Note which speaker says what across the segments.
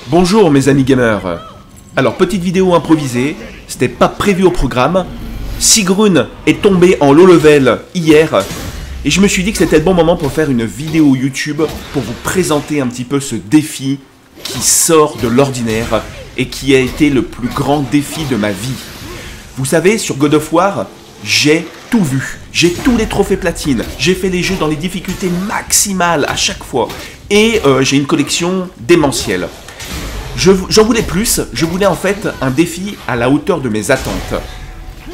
Speaker 1: Bonjour mes amis gamers. Alors petite vidéo improvisée, c'était pas prévu au programme. Sigrun est tombé en low level hier et je me suis dit que c'était le bon moment pour faire une vidéo YouTube pour vous présenter un petit peu ce défi qui sort de l'ordinaire et qui a été le plus grand défi de ma vie. Vous savez, sur God of War, j'ai tout vu. J'ai tous les trophées platine. J'ai fait les jeux dans les difficultés maximales à chaque fois. Et j'ai une collection démentielle. J'en voulais plus. Je voulais en fait un défi à la hauteur de mes attentes.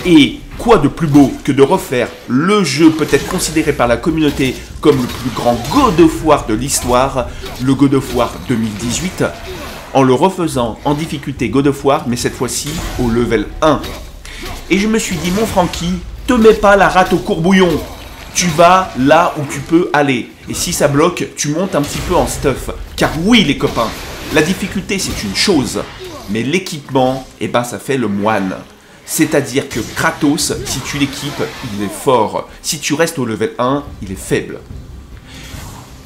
Speaker 1: Et quoi de plus beau que de refaire le jeu peut-être considéré par la communauté comme le plus grand God of War de l'histoire, le God of War 2018, en le refaisant en difficulté God of War, mais cette fois-ci au level 1. Et je me suis dit, mon Francky, te mets pas la rate au courbouillon. Tu vas là où tu peux aller. Et si ça bloque, tu montes un petit peu en stuff. Car oui, les copains, la difficulté, c'est une chose. Mais l'équipement, eh ben, ça fait le moine. C'est-à-dire que Kratos, si tu l'équipes, il est fort. Si tu restes au level 1, il est faible.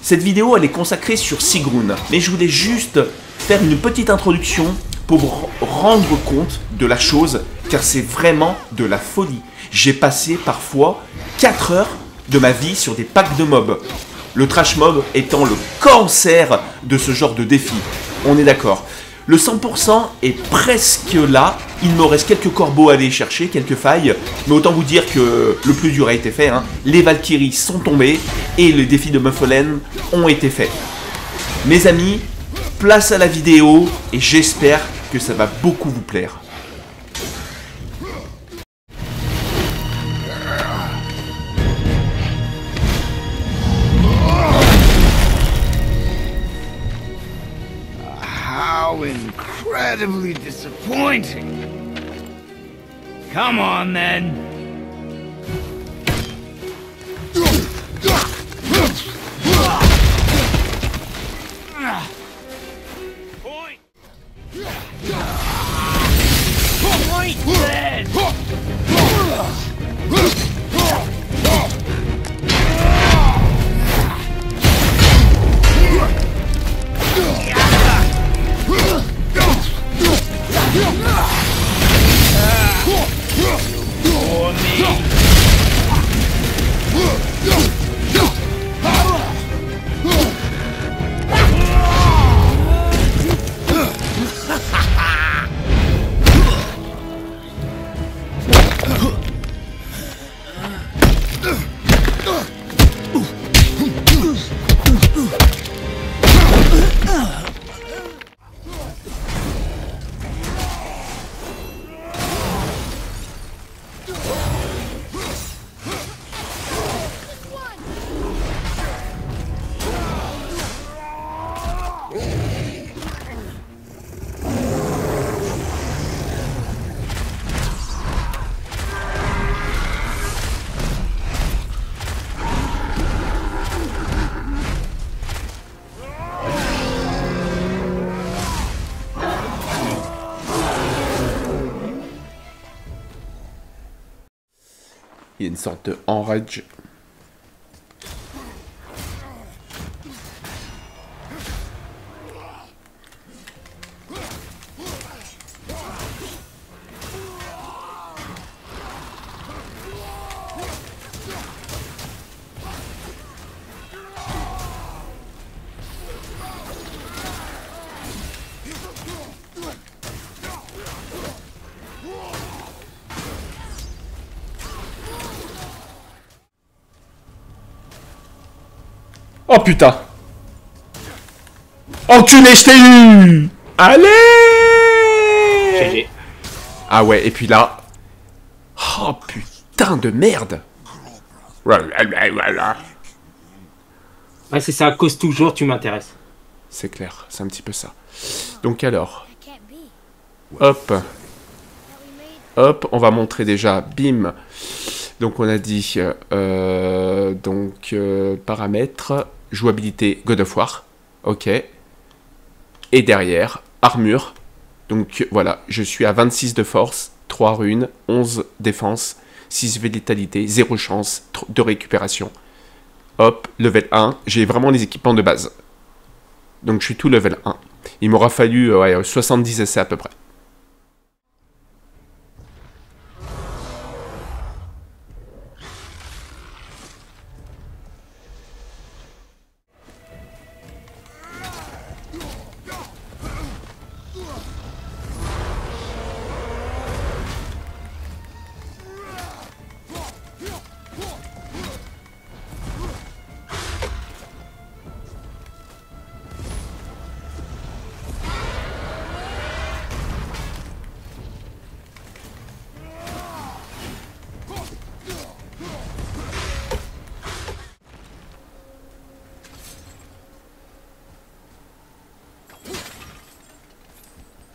Speaker 1: Cette vidéo, elle est consacrée sur Sigrun. Mais je voulais juste faire une petite introduction pour vous rendre compte de la chose, car c'est vraiment de la folie. J'ai passé parfois 4 heures de ma vie sur des packs de mobs. Le trash mob étant le cancer de ce genre de défi. On est d'accord. Le 100% est presque là. Il me reste quelques corbeaux à aller chercher, quelques failles. Mais autant vous dire que le plus dur a été fait. Les Valkyries sont tombées et les défis de Muffelen ont été faits. Mes amis, place à la vidéo et j'espère que ça va beaucoup vous plaire.
Speaker 2: How incredibly disappointing. Come on then. Point. Point then.
Speaker 1: Il y a une sorte de enrage. Oh putain! Enculé, je t'ai eu! Allez!
Speaker 3: GG.
Speaker 1: Ah ouais, et puis là... Oh putain de merde!
Speaker 3: Ouais, c'est ça, cause toujours, tu m'intéresses.
Speaker 1: C'est clair, c'est un petit peu ça. Donc alors... Hop. Hop, on va montrer déjà, bim. Donc on a dit... paramètres... Jouabilité God of War, ok. Et derrière, armure. Donc voilà, je suis à 26 de force, 3 runes, 11 défense, 6 vitalité, 0 chance de récupération. Hop, level 1, j'ai vraiment les équipements de base. Donc je suis tout level 1. Il m'aura fallu ouais, 70 essais à peu près.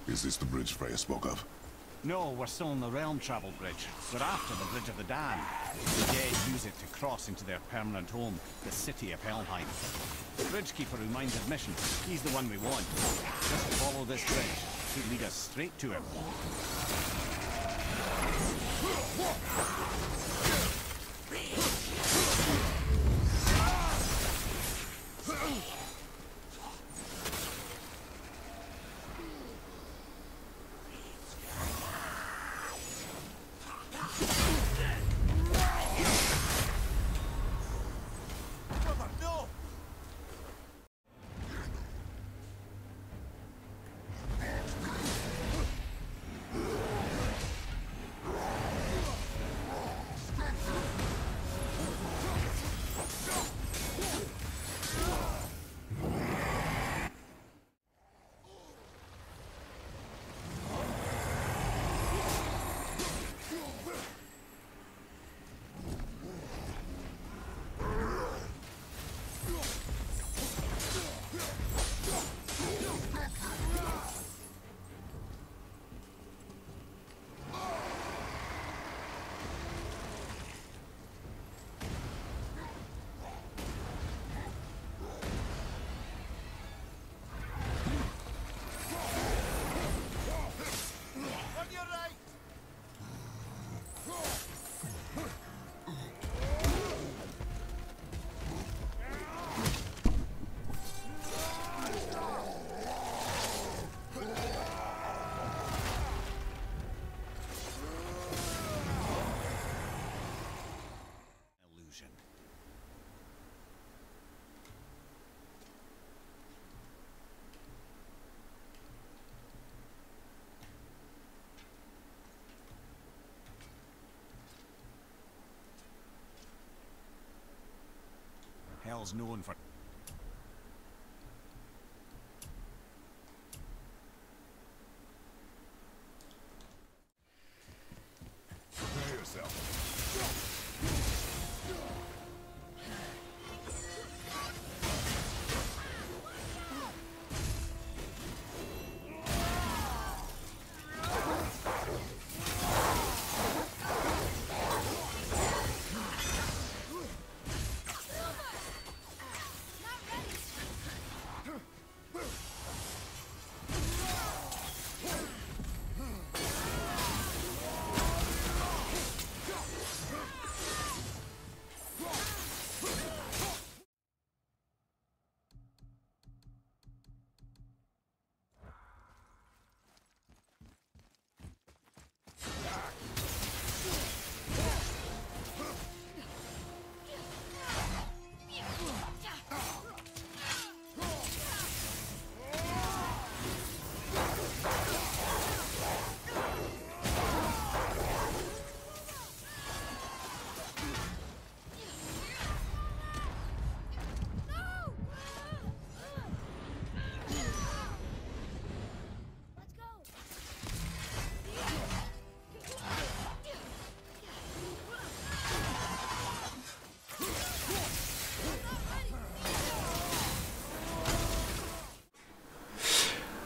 Speaker 4: Is this the bridge Freya spoke of?
Speaker 5: No, we're still on the Realm Travel Bridge. We're after the Bridge of the Damned. The dead use it to cross into their permanent home, the city of Helheim. The Bridgekeeper who minds admission, he's the one we want. Just follow this bridge. Should lead us straight to him. Hell's known for...
Speaker 4: Prepare yourself.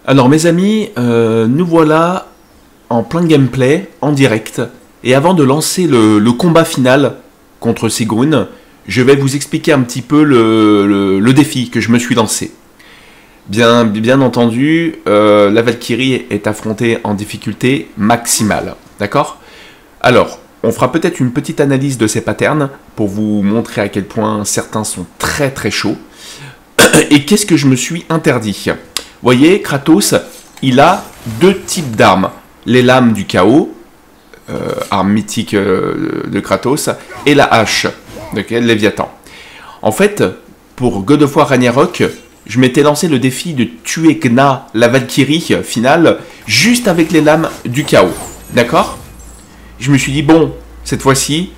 Speaker 1: Alors mes amis, nous voilà en plein gameplay, en direct. Et avant de lancer le combat final contre Sigrun, je vais vous expliquer un petit peu le défi que je me suis lancé. Bien entendu, la Valkyrie est affrontée en difficulté maximale, d'accord? Alors, on fera peut-être une petite analyse de ces patterns pour vous montrer à quel point certains sont très chauds. Et qu'est-ce que je me suis interdit? voyez, Kratos, il a deux types d'armes. Les lames du chaos, arme mythique de Kratos, et la hache, de Léviathan. En fait, pour God of War Ragnarok, je m'étais lancé le défi de tuer Gna, la Valkyrie finale, juste avec les lames du chaos. D'accord? Je me suis dit, bon, cette fois-ci,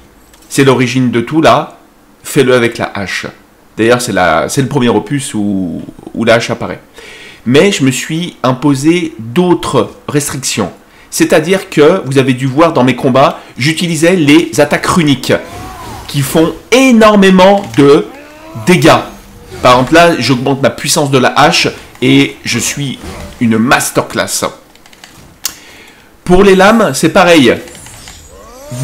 Speaker 1: c'est l'origine de tout là, fais-le avec la hache. D'ailleurs, c'est le premier opus où la hache apparaît. Mais je me suis imposé d'autres restrictions. C'est-à-dire que, vous avez dû voir dans mes combats, j'utilisais les attaques runiques, qui font énormément de dégâts. Par exemple, là, j'augmente ma puissance de la hache, et je suis une masterclass. Pour les lames, c'est pareil.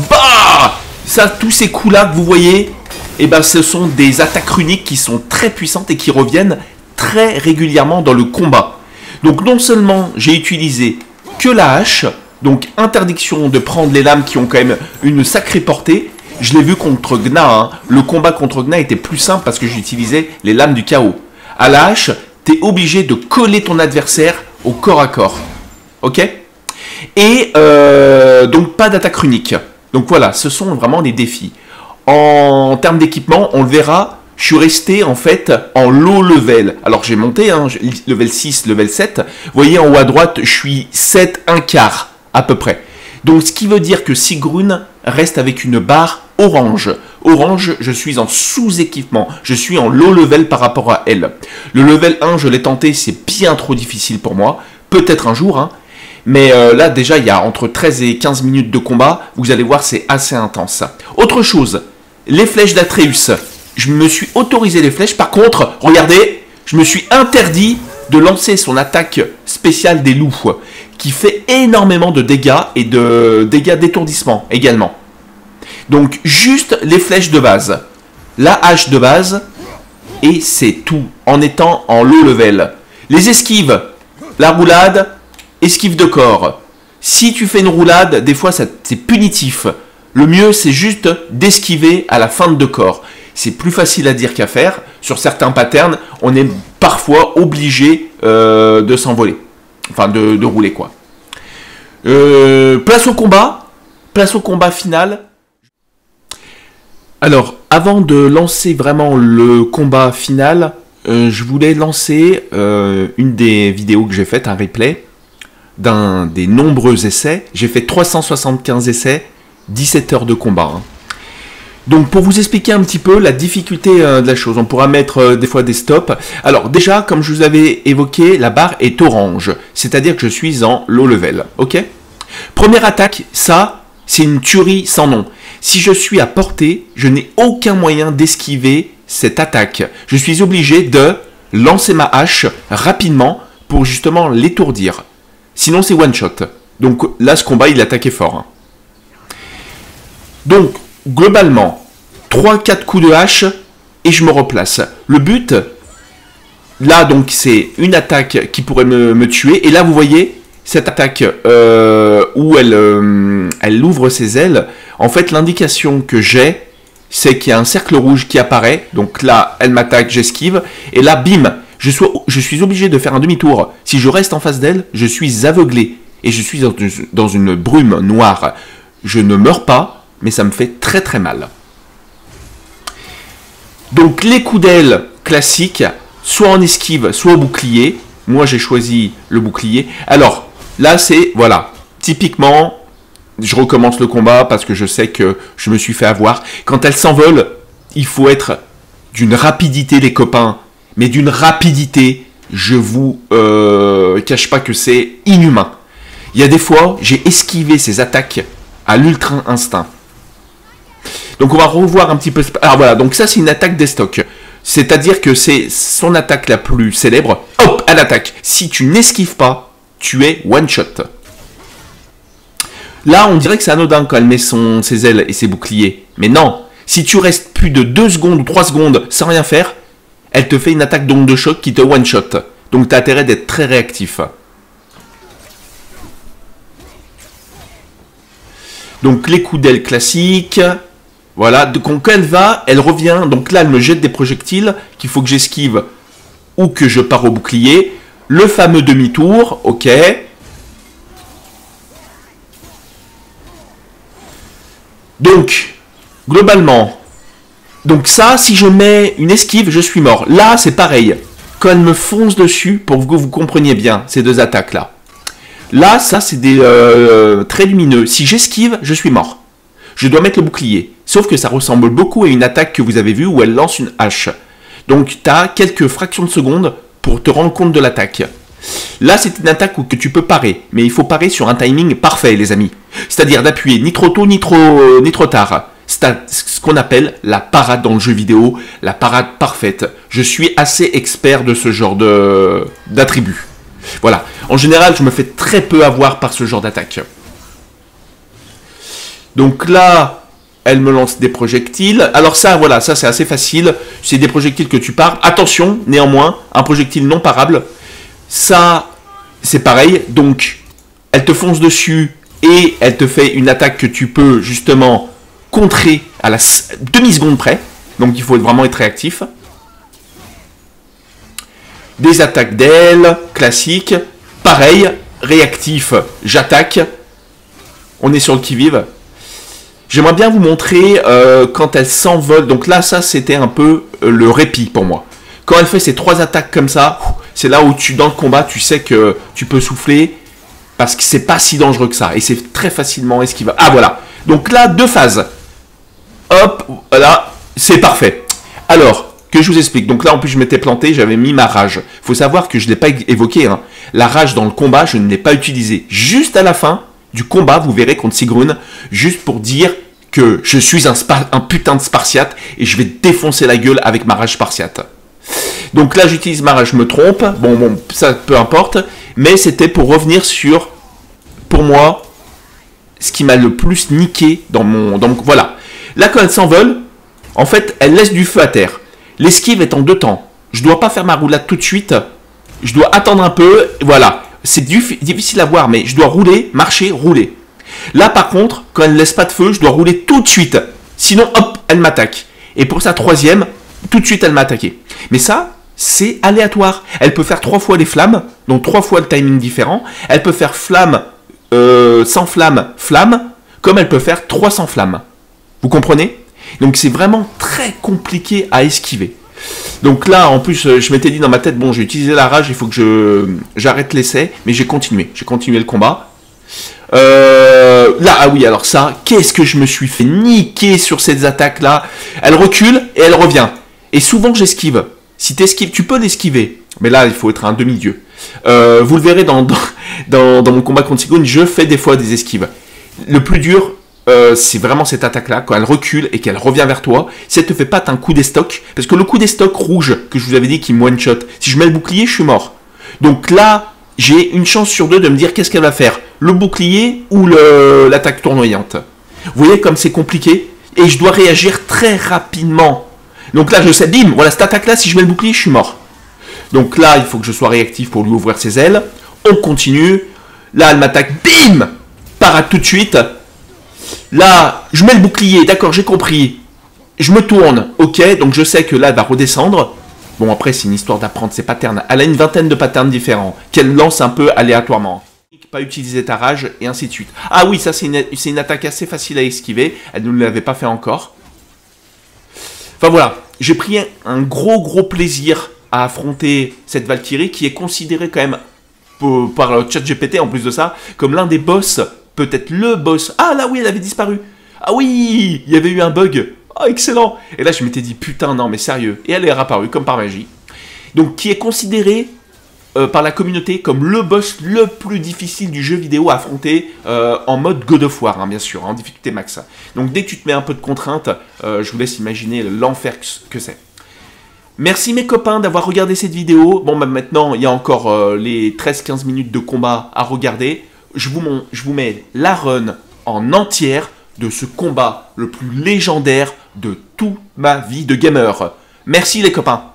Speaker 1: Bah! Ça, tous ces coups-là que vous voyez, eh ben, ce sont des attaques runiques qui sont très puissantes et qui reviennent très régulièrement dans le combat. Donc non seulement j'ai utilisé que la hache, donc interdiction de prendre les lames qui ont quand même une sacrée portée. Je l'ai vu contre Gna, hein. Le combat contre Gna était plus simple parce que j'utilisais les lames du chaos. À la hache, tu es obligé de coller ton adversaire au corps à corps. Ok? Et donc pas d'attaque runique. Donc voilà, ce sont vraiment des défis. En termes d'équipement, on le verra, je suis resté en fait en low level. Alors j'ai monté, hein, level 6, level 7. Vous voyez en haut à droite, je suis 7, un quart à peu près. Donc ce qui veut dire que Sigrun reste avec une barre orange. Orange, je suis en sous-équipement. Je suis en low level par rapport à elle. Le level 1, je l'ai tenté, c'est bien trop difficile pour moi. Peut-être un jour, hein. Mais là, déjà, il y a entre 13 et 15 minutes de combat. Vous allez voir, c'est assez intense. Autre chose, les flèches d'Atreus. Je me suis autorisé les flèches. Par contre, regardez, je me suis interdit de lancer son attaque spéciale des loups, qui fait énormément de dégâts et de dégâts d'étourdissement également. Donc, juste les flèches de base. La hache de base, et c'est tout, en étant en low level. Les esquives, la roulade, esquive de corps. Si tu fais une roulade, des fois c'est punitif. Le mieux c'est juste d'esquiver à la feinte de corps. C'est plus facile à dire qu'à faire. Sur certains patterns, on est parfois obligé de s'envoler. Enfin de rouler quoi. Place au combat. Place au combat final. Alors, avant de lancer vraiment le combat final, je voulais lancer une des vidéos que j'ai faites, un replay, d'un des nombreux essais. J'ai fait 375 essais, 17 heures de combat. Hein. Donc pour vous expliquer un petit peu la difficulté de la chose, on pourra mettre des fois des stops. Alors déjà, comme je vous avais évoqué, la barre est orange, c'est-à-dire que je suis en low level. Ok ? Première attaque, ça, c'est une tuerie sans nom. Si je suis à portée, je n'ai aucun moyen d'esquiver cette attaque. Je suis obligé de lancer ma hache rapidement pour justement l'étourdir. Sinon, c'est one shot. Donc là, ce combat, il attaquait fort. Hein. Donc, globalement, 3-4 coups de hache et je me replace. Le but, là, donc, c'est une attaque qui pourrait me tuer. Et là, vous voyez, cette attaque où elle ouvre ses ailes. En fait, l'indication que j'ai, c'est qu'il y a un cercle rouge qui apparaît. Donc là, elle m'attaque, j'esquive. Et là, bim, je suis obligé de faire un demi-tour. Si je reste en face d'elle, je suis aveuglé. Et je suis dans une brume noire. Je ne meurs pas, mais ça me fait très très mal. Donc les coups d'aile classiques, soit en esquive, soit au bouclier. Moi, j'ai choisi le bouclier. Alors, là, c'est, voilà, typiquement, je recommence le combat parce que je sais que je me suis fait avoir. Quand elle s'envole, il faut être d'une rapidité, les copains. Mais d'une rapidité, je vous cache pas que c'est inhumain. Il y a des fois, j'ai esquivé ces attaques à l'ultra instinct. Donc on va revoir un petit peu. Alors voilà, donc ça c'est une attaque d'estoc. C'est-à-dire que c'est son attaque la plus célèbre. Hop, elle attaque. Si tu n'esquives pas, tu es one shot. Là, on dirait que c'est anodin quand elle met ses ailes et ses boucliers. Mais non, si tu restes plus de 2 secondes ou 3 secondes sans rien faire, elle te fait une attaque d'onde de choc qui te one-shot. Donc tu as intérêt d'être très réactif. Donc les coups d'aile classiques. Voilà, donc quand elle va, elle revient. Donc là, elle me jette des projectiles qu'il faut que j'esquive ou que je pars au bouclier. Le fameux demi-tour, ok. Donc, globalement, donc ça, si je mets une esquive, je suis mort. Là, c'est pareil. Quand elle me fonce dessus, pour que vous compreniez bien ces deux attaques-là. Là, ça, c'est des traits lumineux. Si j'esquive, je suis mort. Je dois mettre le bouclier. Sauf que ça ressemble beaucoup à une attaque que vous avez vue où elle lance une hache. Donc, tu as quelques fractions de secondes pour te rendre compte de l'attaque. Là, c'est une attaque que tu peux parer. Mais il faut parer sur un timing parfait, les amis. C'est-à-dire d'appuyer ni trop tôt, ni trop tard. C'est ce qu'on appelle la parade dans le jeu vidéo. La parade parfaite. Je suis assez expert de ce genre d'attributs. Voilà. En général, je me fais très peu avoir par ce genre d'attaque. Donc là, elle me lance des projectiles. Alors ça, voilà, ça c'est assez facile. C'est des projectiles que tu pares. Attention, néanmoins, un projectile non parable. Ça, c'est pareil. Donc, elle te fonce dessus et elle te fait une attaque que tu peux justement contrer à la demi-seconde près. Donc, il faut vraiment être réactif. Des attaques d'aile, classiques. Pareil, réactif, j'attaque. On est sur le qui-vive. J'aimerais bien vous montrer quand elle s'envole. Donc là, ça, c'était un peu le répit pour moi. Quand elle fait ces trois attaques comme ça, c'est là où dans le combat, tu sais que tu peux souffler parce que c'est pas si dangereux que ça. Et c'est très facilement esquivable. Ah, voilà. Donc là, deux phases. Hop, voilà, c'est parfait. Alors, que je vous explique. Donc là, en plus, je m'étais planté, j'avais mis ma rage. Il faut savoir que je ne l'ai pas évoqué. Hein. La rage dans le combat, je ne l'ai pas utilisée. Juste à la fin du combat, vous verrez contre Sigrun, juste pour dire que je suis un putain de Spartiate et je vais défoncer la gueule avec ma rage Spartiate. Donc là, j'utilise ma rage, je me trompe. Bon, ça, peu importe. Mais c'était pour revenir sur, pour moi, ce qui m'a le plus niqué dans mon... voilà. Là, quand elle s'envole, en fait, elle laisse du feu à terre. L'esquive est en deux temps. Je ne dois pas faire ma roulade tout de suite. Je dois attendre un peu. Voilà. C'est difficile à voir, mais je dois rouler, marcher, rouler. Là, par contre, quand elle ne laisse pas de feu, je dois rouler tout de suite. Sinon, hop, elle m'attaque. Et pour sa troisième, tout de suite, elle m'a attaqué. Mais ça, c'est aléatoire. Elle peut faire 3 fois les flammes, donc 3 fois le timing différent. Elle peut faire flamme, sans flamme, flamme, comme elle peut faire 300 flammes. Vous comprenez? Donc c'est vraiment très compliqué à esquiver. Donc là, en plus, je m'étais dit dans ma tête, bon, j'ai utilisé la rage, il faut que j'arrête l'essai, mais j'ai continué. J'ai continué le combat. Là, ah oui, alors ça, qu'est-ce que je me suis fait niquer sur ces attaques-là. Elle recule et elle revient. Et souvent, j'esquive. Si tu esquives, tu peux l'esquiver. Mais là, il faut être un demi-dieu. Vous le verrez dans mon combat contre Sigrun, je fais des fois des esquives. Le plus dur, c'est vraiment cette attaque-là, quand elle recule et qu'elle revient vers toi. Si elle te fait pas un coup d'estoc, parce que le coup d'estoc rouge, que je vous avais dit qui me one-shot, si je mets le bouclier, je suis mort. Donc là, j'ai une chance sur deux de me dire qu'est-ce qu'elle va faire. Le bouclier ou l'attaque tournoyante. Vous voyez comme c'est compliqué. Et je dois réagir très rapidement. Donc là, je sais, bim, voilà, cette attaque-là, si je mets le bouclier, je suis mort. Donc là, il faut que je sois réactif pour lui ouvrir ses ailes. On continue. Là, elle m'attaque, bim, parade tout de suite. Là, je mets le bouclier, d'accord, j'ai compris. Je me tourne, ok, donc je sais que là, elle va redescendre. Bon, après, c'est une histoire d'apprendre ses patterns. Elle a une vingtaine de patterns différents, qu'elle lance un peu aléatoirement. Pas utiliser ta rage, et ainsi de suite. Ah oui, ça, c'est une attaque assez facile à esquiver. Elle ne l'avait pas fait encore. Enfin, voilà. J'ai pris un gros plaisir à affronter cette Valkyrie, qui est considérée quand même, par le ChatGPT, en plus de ça, comme l'un des boss... Peut-être le boss. Ah là oui, elle avait disparu. Ah oui, il y avait eu un bug. Ah excellent. Et là je m'étais dit putain non mais sérieux. Et elle est réapparue comme par magie. Donc qui est considéré par la communauté comme le boss le plus difficile du jeu vidéo à affronter en mode God of War, hein, bien sûr, en difficulté max. Donc dès que tu te mets un peu de contrainte, je vous laisse imaginer l'enfer que c'est. Merci mes copains d'avoir regardé cette vidéo. Bon bah maintenant il y a encore les 13-15 minutes de combat à regarder. Je vous mets la run en entière de ce combat le plus légendaire de toute ma vie de gamer. Merci les copains.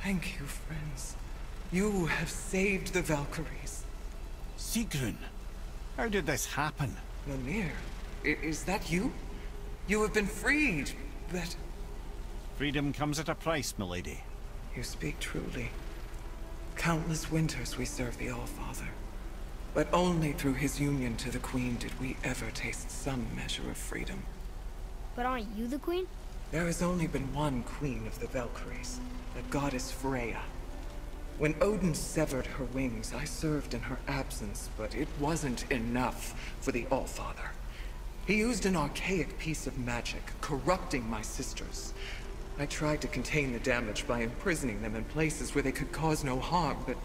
Speaker 6: Thank you, friends. You have saved the Valkyries.
Speaker 5: Sigrun, how did this happen?
Speaker 6: Mimir, is that you? You have been freed, but...
Speaker 5: Freedom comes at a price, milady.
Speaker 6: You speak truly. Countless winters we serve the All-Father. But only through his union to the Queen did we ever taste some measure of freedom.
Speaker 7: But aren't you the queen?
Speaker 6: There has only been one Queen of the Valkyries, the goddess Freya. When Odin severed her wings, I served in her absence, but it wasn't enough for the All-Father. He used an archaic piece of magic, corrupting my sisters. I tried to contain the damage by imprisoning them in places where they could cause no harm, but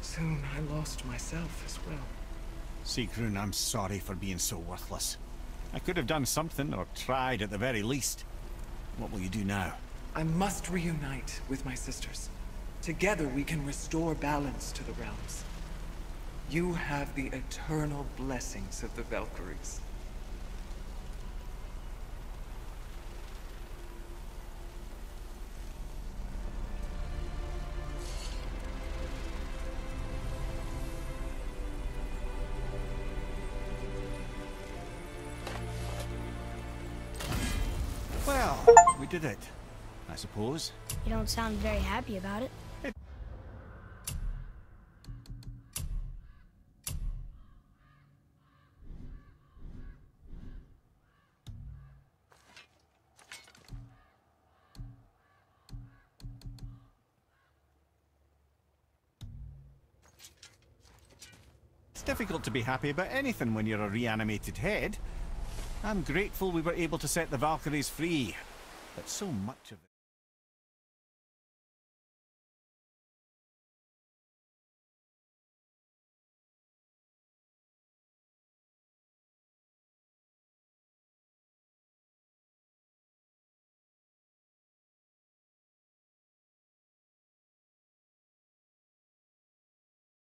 Speaker 6: soon I lost myself as well.
Speaker 5: Sigrun, I'm sorry for being so worthless. I could have done something, or tried at the very least. What will you do now?
Speaker 6: I must reunite with my sisters. Together we can restore balance to the realms. You have the eternal blessings of the Valkyries.
Speaker 5: Well, we did it, I suppose.
Speaker 7: You don't sound very happy about it.
Speaker 5: It's difficult to be happy about anything when you're a reanimated head. I'm grateful we were able to set the Valkyries free, but so much of it...